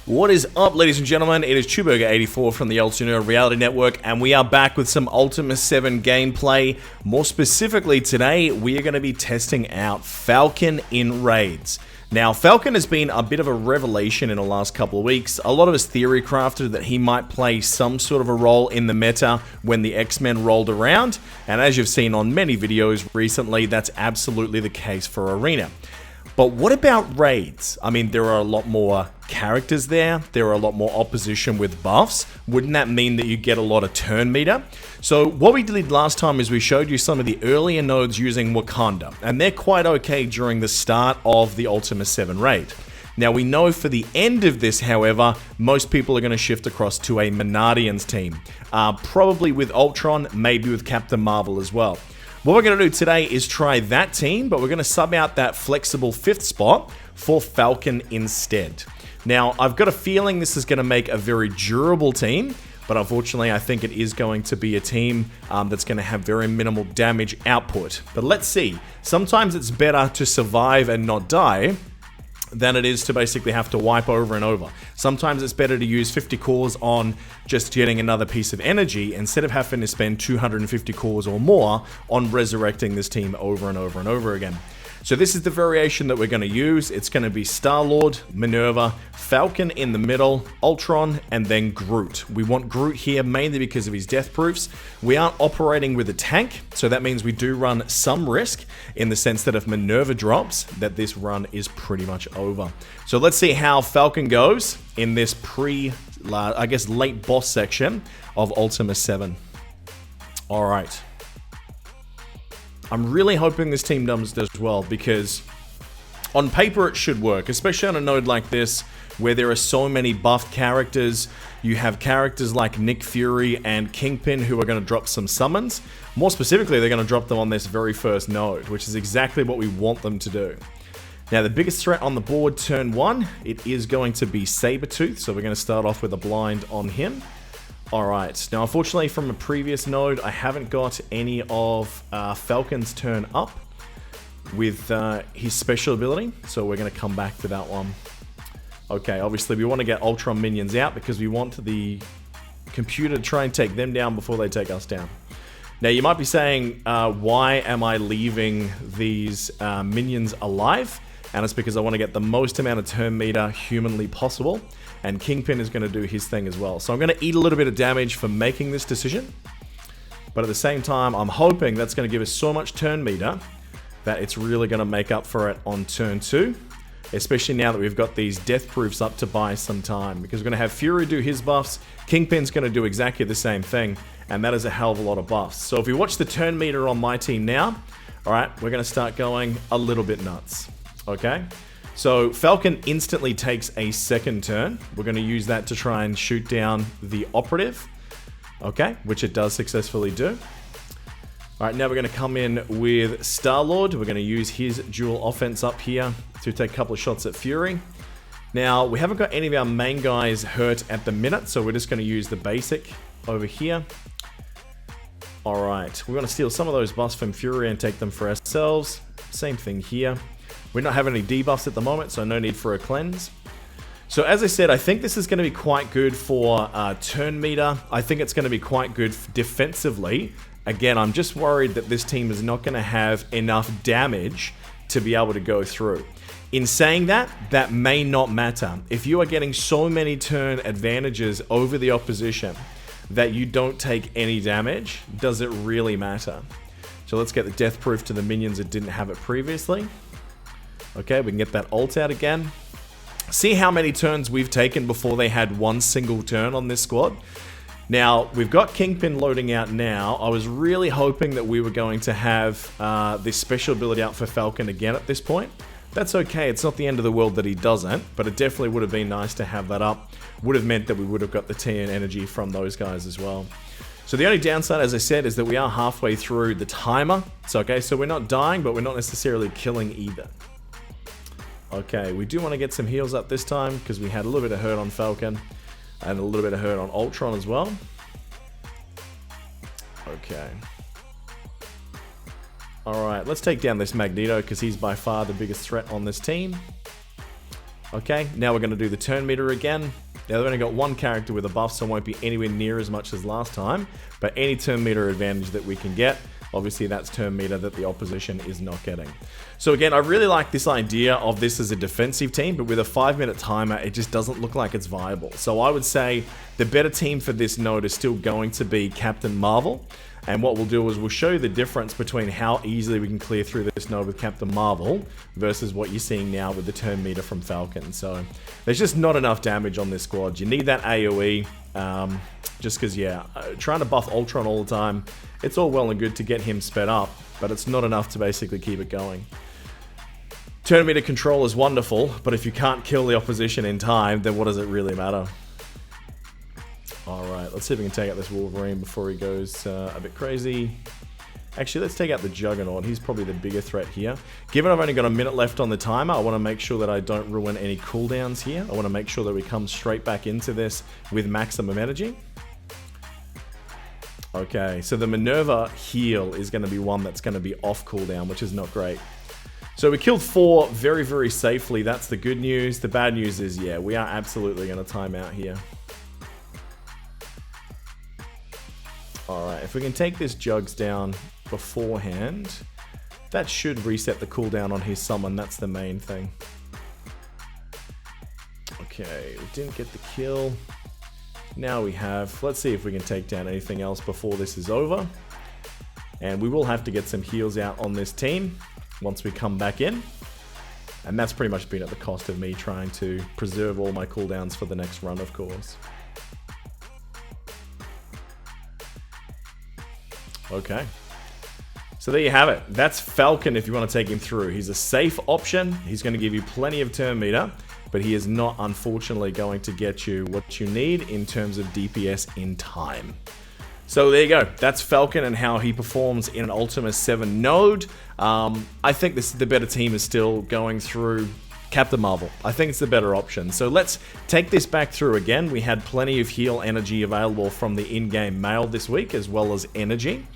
What is up, ladies and gentlemen? It is Chewburger84 from the Ultimus Reality Network, and we are back with some Ultimus 7 gameplay. More specifically, today we are going to be testing out Falcon in raids. Now, Falcon has been a bit of a revelation in the last couple of weeks. A lot of us theory crafted that he might play some sort of a role in the meta when the X-Men rolled around, and as you've seen on many videos recently, that's absolutely the case for Arena. But what about raids? I mean, there are a lot more characters there. There are a lot more opposition with buffs. Wouldn't that mean that you get a lot of turn meter? So what we did last time is we showed you some of the earlier nodes using Wakanda, and they're quite okay during the start of the Ultimus 7 raid. Now we know for the end of this, however, most people are going to shift across to a Minaurdtron's team. Probably with Ultron, maybe with Captain Marvel as well. What we're going to do today is try that team, but we're going to sub out that flexible 5th spot for Falcon instead. Now, I've got a feeling this is going to make a very durable team, but unfortunately, I think it is going to be a team that's going to have very minimal damage output. But let's see. Sometimes it's better to survive and not die than it is to basically have to wipe over and over. Sometimes it's better to use 50 cores on just getting another piece of energy instead of having to spend 250 cores or more on resurrecting this team over and over and over again. So this is the variation that we're going to use. It's going to be Star-Lord, Minerva, Falcon in the middle, Ultron, and then Groot. We want Groot here mainly because of his death proofs. We aren't operating with a tank, so that means we do run some risk in the sense that if Minerva drops, that this run is pretty much over. So let's see how Falcon goes in this I guess late boss section of Ultimus 7. All right. I'm really hoping this team does well because on paper it should work, especially on a node like this where there are so many buffed characters. You have characters like Nick Fury and Kingpin who are going to drop some summons. More specifically, they're going to drop them on this very first node, which is exactly what we want them to do. Now, the biggest threat on the board turn 1, it is going to be Sabretooth, so we're going to start off with a blind on him. Alright, now unfortunately from a previous node, I haven't got any of Falcon's turn up with his special ability, so we're going to come back to that one. Okay, obviously we want to get Ultron minions out because we want the computer to try and take them down before they take us down. Now you might be saying, why am I leaving these minions alive? And it's because I want to get the most amount of turn meter humanly possible. And Kingpin is going to do his thing as well. So I'm going to eat a little bit of damage for making this decision. But at the same time, I'm hoping that's going to give us so much turn meter that it's really going to make up for it on turn 2. Especially now that we've got these death proofs up to buy some time. Because we're going to have Fury do his buffs. Kingpin's going to do exactly the same thing. And that is a hell of a lot of buffs. So if we watch the turn meter on my team now, alright, we're going to start going a little bit nuts. Okay, so Falcon instantly takes a second turn. We're going to use that to try and shoot down the operative. Okay, which it does successfully do. Alright, now we're going to come in with Star-Lord. We're going to use his dual offense up here to take a couple of shots at Fury. Now, we haven't got any of our main guys hurt at the minute, so we're just going to use the basic over here. Alright, we're going to steal some of those buffs from Fury and take them for ourselves. Same thing here. We're not having any debuffs at the moment, so no need for a cleanse. So as I said, I think this is going to be quite good for turn meter. I think it's going to be quite good defensively. Again, I'm just worried that this team is not going to have enough damage to be able to go through. In saying that, that may not matter. If you are getting so many turn advantages over the opposition that you don't take any damage, does it really matter? So let's get the death proof to the minions that didn't have it previously. Okay, we can get that ult out again. See how many turns we've taken before they had one single turn on this squad. Now, we've got Kingpin loading out now. I was really hoping that we were going to have this special ability out for Falcon again at this point. That's okay, it's not the end of the world that he doesn't, but it definitely would have been nice to have that up. Would have meant that we would have got the TN energy from those guys as well. So the only downside, as I said, is that we are halfway through the timer. So, okay, so we're not dying, but we're not necessarily killing either. Okay, we do want to get some heals up this time because we had a little bit of hurt on Falcon and a little bit of hurt on Ultron as well. Okay. Alright, let's take down this Magneto because he's by far the biggest threat on this team. Okay, now we're going to do the turn meter again. Now they've only got one character with a buff, so it won't be anywhere near as much as last time. But any turn meter advantage that we can get, obviously that's turn meter that the opposition is not getting. So again, I really like this idea of this as a defensive team, but with a 5-minute timer, it just doesn't look like it's viable. So I would say the better team for this node is still going to be Captain Marvel. And what we'll do is we'll show you the difference between how easily we can clear through this node with Captain Marvel versus what you're seeing now with the turn meter from Falcon. So there's just not enough damage on this squad. You need that AoE, just because, yeah, trying to buff Ultron all the time, it's all well and good to get him sped up, but it's not enough to basically keep it going. Turn meter control is wonderful, but if you can't kill the opposition in time, then what does it really matter? Alright, let's see if we can take out this Wolverine before he goes a bit crazy. Actually, let's take out the Juggernaut. He's probably the bigger threat here. Given I've only got a minute left on the timer, I want to make sure that I don't ruin any cooldowns here. I want to make sure that we come straight back into this with maximum energy. Okay, so the Minerva heal is going to be one that's going to be off cooldown, which is not great. So we killed 4 very, very safely. That's the good news. The bad news is, yeah, we are absolutely going to time out here. Alright, if we can take this Jugs down beforehand, that should reset the cooldown on his summon. That's the main thing. Okay, we didn't get the kill. Now we have. Let's see if we can take down anything else before this is over. And we will have to get some heals out on this team once we come back in. And that's pretty much been at the cost of me trying to preserve all my cooldowns for the next run, of course. Okay. So there you have it. That's Falcon if you want to take him through. He's a safe option. He's going to give you plenty of turn meter, but he is not, unfortunately, going to get you what you need in terms of DPS in time. So there you go. That's Falcon and how he performs in an Ultimus 7 node. I think the better team is still going through Captain Marvel. I think it's the better option. So let's take this back through again. We had plenty of heal energy available from the in-game mail this week, as well as energy.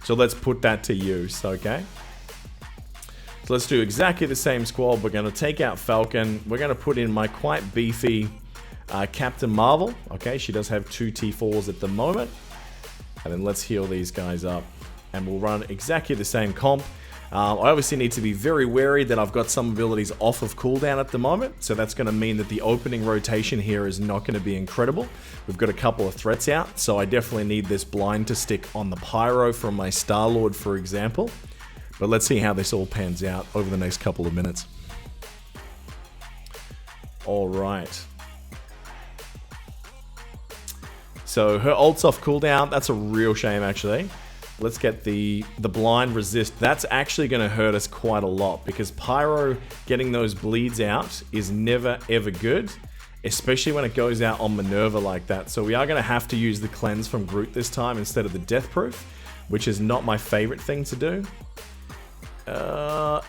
So let's put that to use, okay? So let's do exactly the same squad. We're going to take out Falcon. We're going to put in my quite beefy Captain Marvel. Okay, she does have 2 T4s at the moment. And then let's heal these guys up. And we'll run exactly the same comp. I obviously need to be very wary that I've got some abilities off of cooldown at the moment, so that's going to mean that the opening rotation here is not going to be incredible. We've got a couple of threats out, so I definitely need this blind to stick on the Pyro from my Star-Lord, for example. But let's see how this all pans out over the next couple of minutes. Alright. So her ult's off cooldown. That's a real shame, actually. Let's get the blind resist. That's actually going to hurt us quite a lot because Pyro getting those bleeds out is never ever good, especially when it goes out on Minerva like that. So we are going to have to use the cleanse from Groot this time instead of the death proof, which is not my favorite thing to do.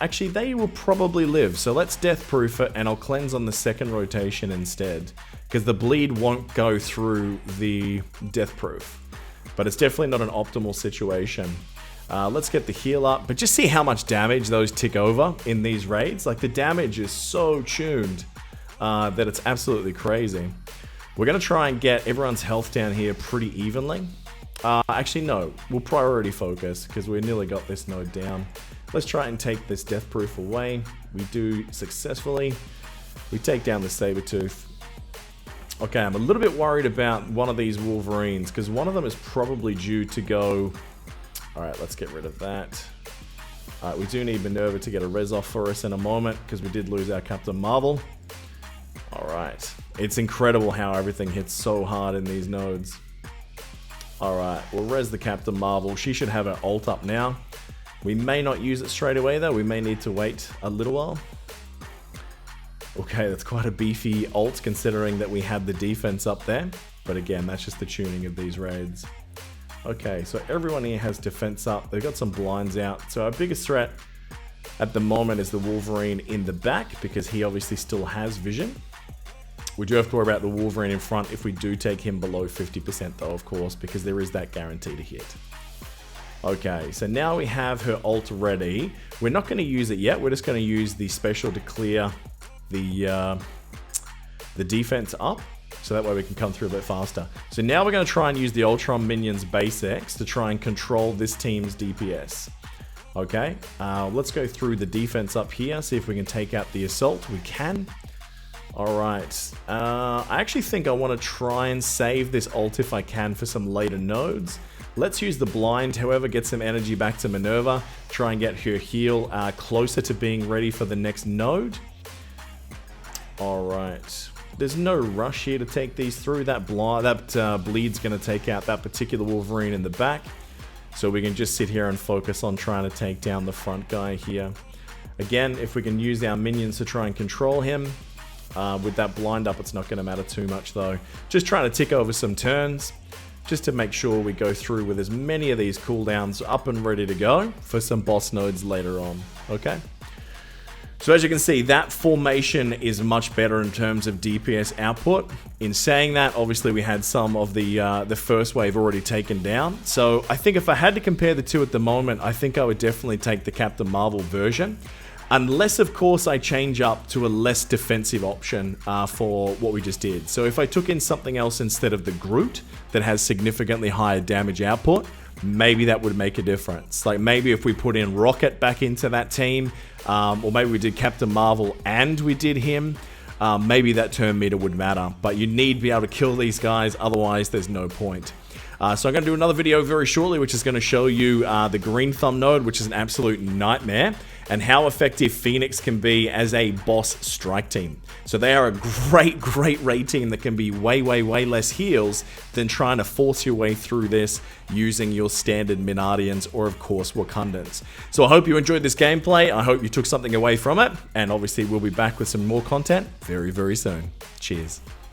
Actually, they will probably live. So let's death proof it and I'll cleanse on the second rotation instead because the bleed won't go through the death proof. But it's definitely not an optimal situation. Let's get the heal up, but just see how much damage those tick over in these raids. Like the damage is so tuned that it's absolutely crazy. We're going to try and get everyone's health down here pretty evenly. Actually, no, we'll priority focus because we nearly got this node down. Let's try and take this death proof away. We do successfully. We take down the Sabretooth. Okay, I'm a little bit worried about one of these Wolverines because one of them is probably due to go. Alright, let's get rid of that. Alright, we do need Minerva to get a res off for us in a moment because we did lose our Captain Marvel. Alright, it's incredible how everything hits so hard in these nodes. Alright, we'll res the Captain Marvel. She should have her ult up now. We may not use it straight away though. We may need to wait a little while. Okay, that's quite a beefy ult considering that we had the defense up there. But again, that's just the tuning of these raids. Okay, so everyone here has defense up. They've got some blinds out. So our biggest threat at the moment is the Wolverine in the back because he obviously still has vision. We do have to worry about the Wolverine in front if we do take him below 50% though, of course, because there is that guarantee to hit. Okay, so now we have her ult ready. We're not going to use it yet. We're just going to use the special to clear the defense up, so that way we can come through a bit faster. So now we're going to try and use the Ultron minions base X to try and control this team's DPS. Okay, let's go through the defense up here, see if we can take out the assault. We can. Alright, I actually think I want to try and save this ult if I can for some later nodes. Let's use the blind, however, get some energy back to Minerva, try and get her heal closer to being ready for the next node. Alright, there's no rush here to take these through. That bleed's going to take out that particular Wolverine in the back. So we can just sit here and focus on trying to take down the front guy here. Again, if we can use our minions to try and control him, with that blind up, it's not going to matter too much though. Just trying to tick over some turns, just to make sure we go through with as many of these cooldowns up and ready to go for some boss nodes later on. Okay. So as you can see, that formation is much better in terms of DPS output. In saying that, obviously we had some of the first wave already taken down. So I think if I had to compare the two at the moment, I think I would definitely take the Captain Marvel version. Unless, of course, I change up to a less defensive option for what we just did. So if I took in something else instead of the Groot that has significantly higher damage output, maybe that would make a difference. Like maybe if we put in Rocket back into that team, or maybe we did Captain Marvel and we did him, maybe that turn meter would matter. But you need to be able to kill these guys, otherwise there's no point. So I'm going to do another video very shortly, which is going to show you the green thumb node, which is an absolute nightmare, and how effective Phoenix can be as a boss strike team. So they are a great raid team that can be way less heals than trying to force your way through this using your standard Minaurdtrians or, of course, Wakandans. So I hope you enjoyed this gameplay. I hope you took something away from it, and obviously we'll be back with some more content very soon. Cheers.